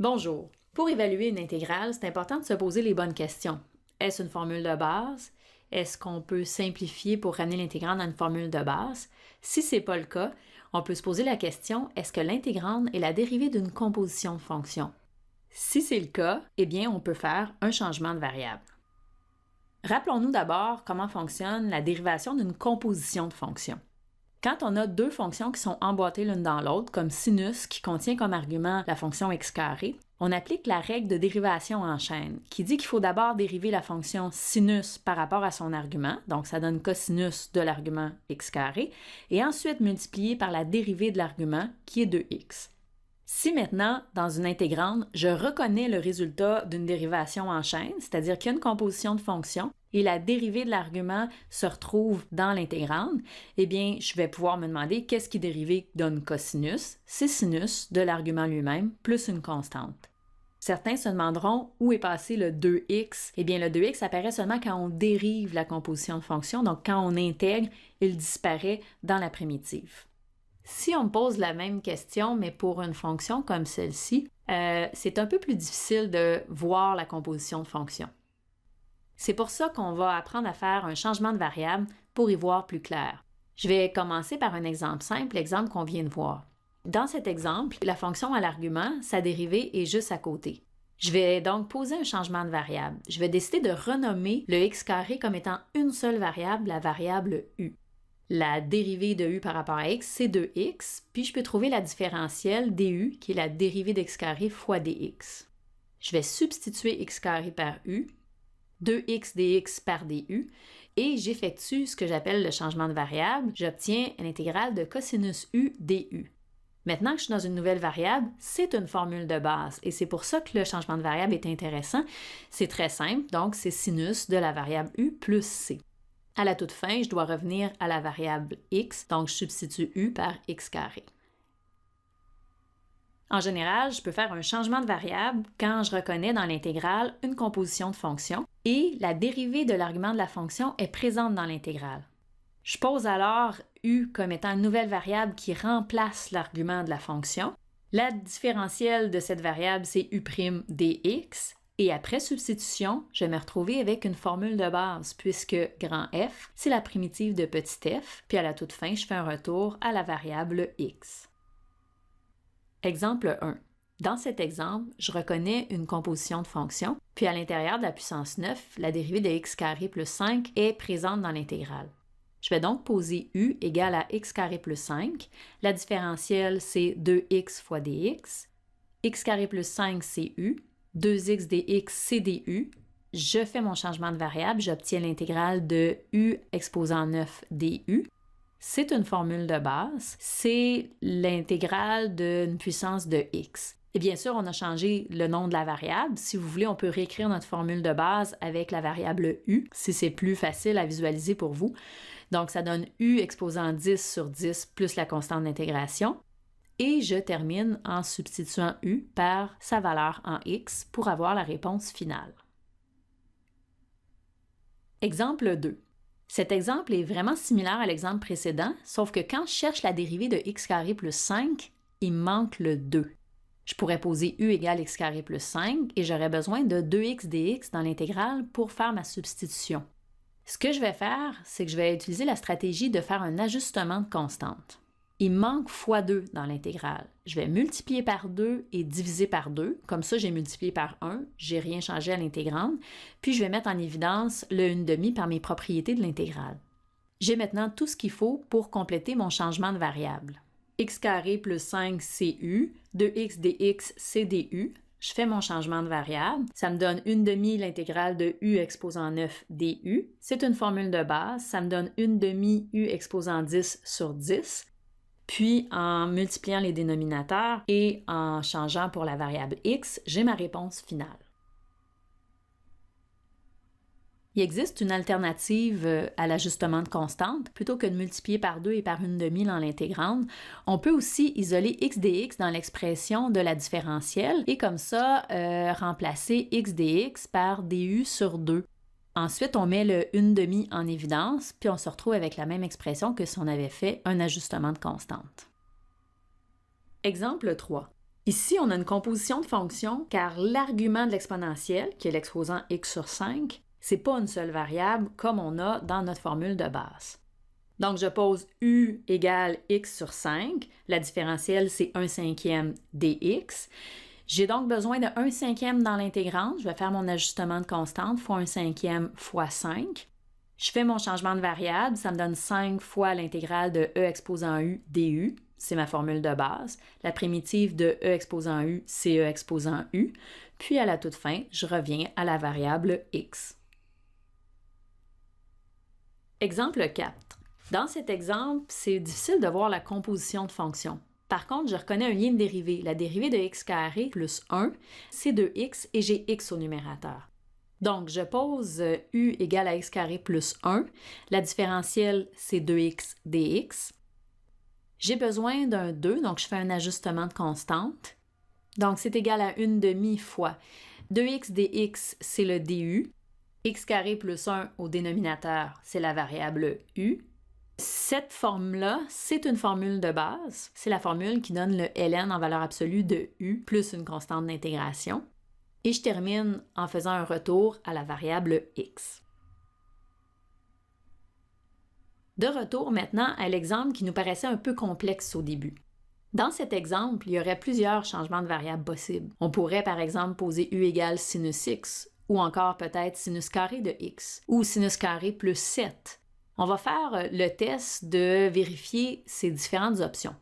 Bonjour. Pour évaluer une intégrale, c'est important de se poser les bonnes questions. Est-ce une formule de base? Est-ce qu'on peut simplifier pour ramener l'intégrande à une formule de base? Si ce n'est pas le cas, on peut se poser la question, est-ce que l'intégrande est la dérivée d'une composition de fonction? Si c'est le cas, eh bien, on peut faire un changement de variable. Rappelons-nous d'abord comment fonctionne la dérivation d'une composition de fonction. Quand on a deux fonctions qui sont emboîtées l'une dans l'autre, comme sinus qui contient comme argument la fonction x carré, on applique la règle de dérivation en chaîne, qui dit qu'il faut d'abord dériver la fonction sinus par rapport à son argument, donc ça donne cosinus de l'argument x carré, et ensuite multiplier par la dérivée de l'argument qui est 2x. Si maintenant, dans une intégrande, je reconnais le résultat d'une dérivation en chaîne, c'est-à-dire qu'il y a une composition de fonction et la dérivée de l'argument se retrouve dans l'intégrande, eh bien, je vais pouvoir me demander qu'est-ce qui dérivé donne cosinus? C'est sinus de l'argument lui-même plus une constante. Certains se demanderont où est passé le 2x. Eh bien, le 2x apparaît seulement quand on dérive la composition de fonction, donc quand on intègre, il disparaît dans la primitive. Si on me pose la même question, mais pour une fonction comme celle-ci, c'est un peu plus difficile de voir la composition de fonction. C'est pour ça qu'on va apprendre à faire un changement de variable pour y voir plus clair. Je vais commencer par un exemple simple, l'exemple qu'on vient de voir. Dans cet exemple, la fonction à l'argument, sa dérivée est juste à côté. Je vais donc poser un changement de variable. Je vais décider de renommer le x carré comme étant une seule variable, la variable u. La dérivée de u par rapport à x, c'est 2x, puis je peux trouver la différentielle du, qui est la dérivée d'x carré fois dx. Je vais substituer x carré par u, 2x dx par du, et j'effectue ce que j'appelle le changement de variable. J'obtiens l'intégrale de cosinus u du. Maintenant que je suis dans une nouvelle variable, c'est une formule de base, et c'est pour ça que le changement de variable est intéressant. C'est très simple, donc c'est sinus de la variable u plus c. À la toute fin, je dois revenir à la variable x, donc je substitue u par x carré. En général, je peux faire un changement de variable quand je reconnais dans l'intégrale une composition de fonction et la dérivée de l'argument de la fonction est présente dans l'intégrale. Je pose alors u comme étant une nouvelle variable qui remplace l'argument de la fonction. La différentielle de cette variable, c'est u' dx. Et après substitution, je vais me retrouver avec une formule de base puisque grand F, c'est la primitive de petit f, puis à la toute fin, je fais un retour à la variable x. Exemple 1. Dans cet exemple, je reconnais une composition de fonction, puis à l'intérieur de la puissance 9, la dérivée de x carré plus 5 est présente dans l'intégrale. Je vais donc poser u égale à x carré plus 5. La différentielle, c'est 2x fois dx. X carré plus 5, c'est u. 2x dx, c'est du. Je fais mon changement de variable, j'obtiens l'intégrale de u exposant 9 du. C'est une formule de base, c'est l'intégrale d'une puissance de x. Et bien sûr, on a changé le nom de la variable. Si vous voulez, on peut réécrire notre formule de base avec la variable u, si c'est plus facile à visualiser pour vous. Donc, ça donne u exposant 10 sur 10 plus la constante d'intégration. Et je termine en substituant u par sa valeur en x pour avoir la réponse finale. Exemple 2. Cet exemple est vraiment similaire à l'exemple précédent, sauf que quand je cherche la dérivée de x carré plus 5, il me manque le 2. Je pourrais poser u égale x carré plus 5 et j'aurais besoin de 2x dx dans l'intégrale pour faire ma substitution. Ce que je vais faire, c'est que je vais utiliser la stratégie de faire un ajustement de constante. Il manque x2 dans l'intégrale. Je vais multiplier par 2 et diviser par 2. Comme ça, j'ai multiplié par 1. Je n'ai rien changé à l'intégrande. Puis, je vais mettre en évidence le 1/2 par mes propriétés de l'intégrale. J'ai maintenant tout ce qu'il faut pour compléter mon changement de variable. X carré plus 5, c'est u. 2x dx, c'est du. Je fais mon changement de variable. Ça me donne 1/2 l'intégrale de u exposant 9 du. C'est une formule de base. Ça me donne 1/2 u exposant 10 sur 10. Puis, en multipliant les dénominateurs et en changeant pour la variable x, j'ai ma réponse finale. Il existe une alternative à l'ajustement de constante. Plutôt que de multiplier par 2 et par 1/2 dans l'intégrande, on peut aussi isoler x dx dans l'expression de la différentielle et comme ça, remplacer x dx par du sur 2. Ensuite, on met le 1/2 en évidence, puis on se retrouve avec la même expression que si on avait fait un ajustement de constante. Exemple 3. Ici, on a une composition de fonctions car l'argument de l'exponentielle, qui est l'exposant x sur 5, c'est pas une seule variable comme on a dans notre formule de base. Donc, je pose u égale x sur 5. La différentielle, c'est 1/5 dx. J'ai donc besoin de 1/5 dans l'intégrante. Je vais faire mon ajustement de constante fois 1/5 fois 5. Je fais mon changement de variable. Ça me donne 5 fois l'intégrale de e exposant u du. C'est ma formule de base. La primitive de e exposant u, c'est e exposant u. Puis à la toute fin, je reviens à la variable x. Exemple 4. Dans cet exemple, c'est difficile de voir la composition de fonctions. Par contre, je reconnais un lien de dérivée. La dérivée de x carré plus 1, c'est 2x et j'ai x au numérateur. Donc, je pose u égale à x carré plus 1. La différentielle, c'est 2x dx. J'ai besoin d'un 2, donc je fais un ajustement de constante. Donc, c'est égal à 1/2 fois 2x dx, c'est le du. X carré plus 1 au dénominateur, c'est la variable u. Cette forme-là, c'est une formule de base. C'est la formule qui donne le ln en valeur absolue de u plus une constante d'intégration. Et je termine en faisant un retour à la variable x. De retour maintenant à l'exemple qui nous paraissait un peu complexe au début. Dans cet exemple, il y aurait plusieurs changements de variables possibles. On pourrait par exemple poser u égale sinus x, ou encore peut-être sinus carré de x, ou sinus carré plus 7. On va faire le test de vérifier ces différentes options.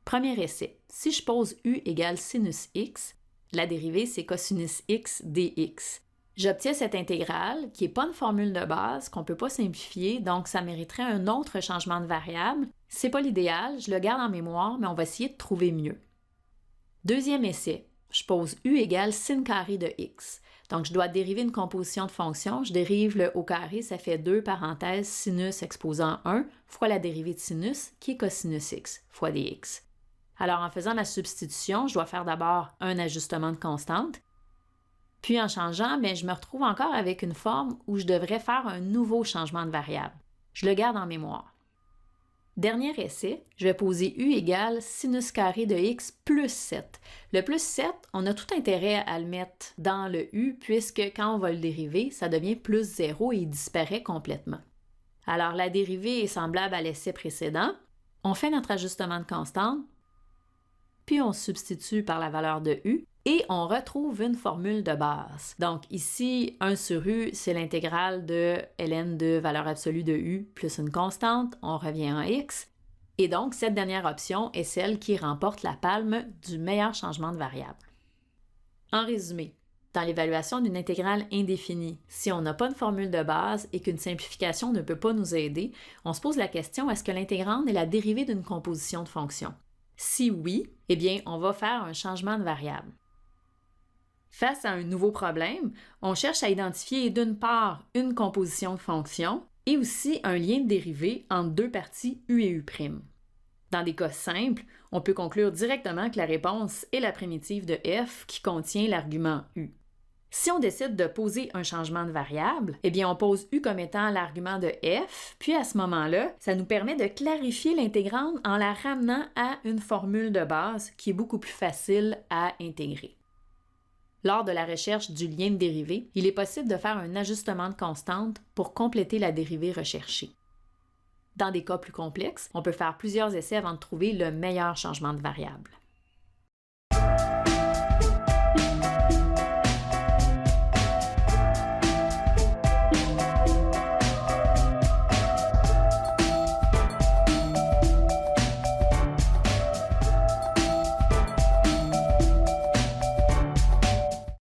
Premier essai. Si je pose u égale sinus x, la dérivée c'est cosinus x dx. J'obtiens cette intégrale qui n'est pas une formule de base, qu'on ne peut pas simplifier, donc ça mériterait un autre changement de variable. C'est pas l'idéal, je le garde en mémoire, mais on va essayer de trouver mieux. Deuxième essai. Je pose u égale sin carré de x. Donc, je dois dériver une composition de fonction. Je dérive le au carré, ça fait 2 parenthèses sinus exposant 1 fois la dérivée de sinus qui est cosinus x fois dx. Alors, en faisant la substitution, je dois faire d'abord un ajustement de constante. Puis, en changeant, je me retrouve encore avec une forme où je devrais faire un nouveau changement de variable. Je le garde en mémoire. Dernier essai, je vais poser u égale sinus carré de x plus 7. Le plus 7, on a tout intérêt à le mettre dans le u puisque quand on va le dériver, ça devient plus 0 et il disparaît complètement. Alors la dérivée est semblable à l'essai précédent. On fait notre ajustement de constante, puis on substitue par la valeur de u et on retrouve une formule de base. Donc ici, 1 sur u, c'est l'intégrale de ln de valeur absolue de u plus une constante, on revient en x. Et donc, cette dernière option est celle qui remporte la palme du meilleur changement de variable. En résumé, dans l'évaluation d'une intégrale indéfinie, si on n'a pas de formule de base et qu'une simplification ne peut pas nous aider, on se pose la question, est-ce que l'intégrande est la dérivée d'une composition de fonctions? Si oui, eh bien, on va faire un changement de variable. Face à un nouveau problème, on cherche à identifier d'une part une composition de fonctions et aussi un lien de dérivée entre deux parties u et u'. Dans des cas simples, on peut conclure directement que la réponse est la primitive de f qui contient l'argument u. Si on décide de poser un changement de variable, eh bien on pose u comme étant l'argument de f, puis à ce moment-là, ça nous permet de clarifier l'intégrande en la ramenant à une formule de base qui est beaucoup plus facile à intégrer. Lors de la recherche du lien de dérivée, il est possible de faire un ajustement de constante pour compléter la dérivée recherchée. Dans des cas plus complexes, on peut faire plusieurs essais avant de trouver le meilleur changement de variable.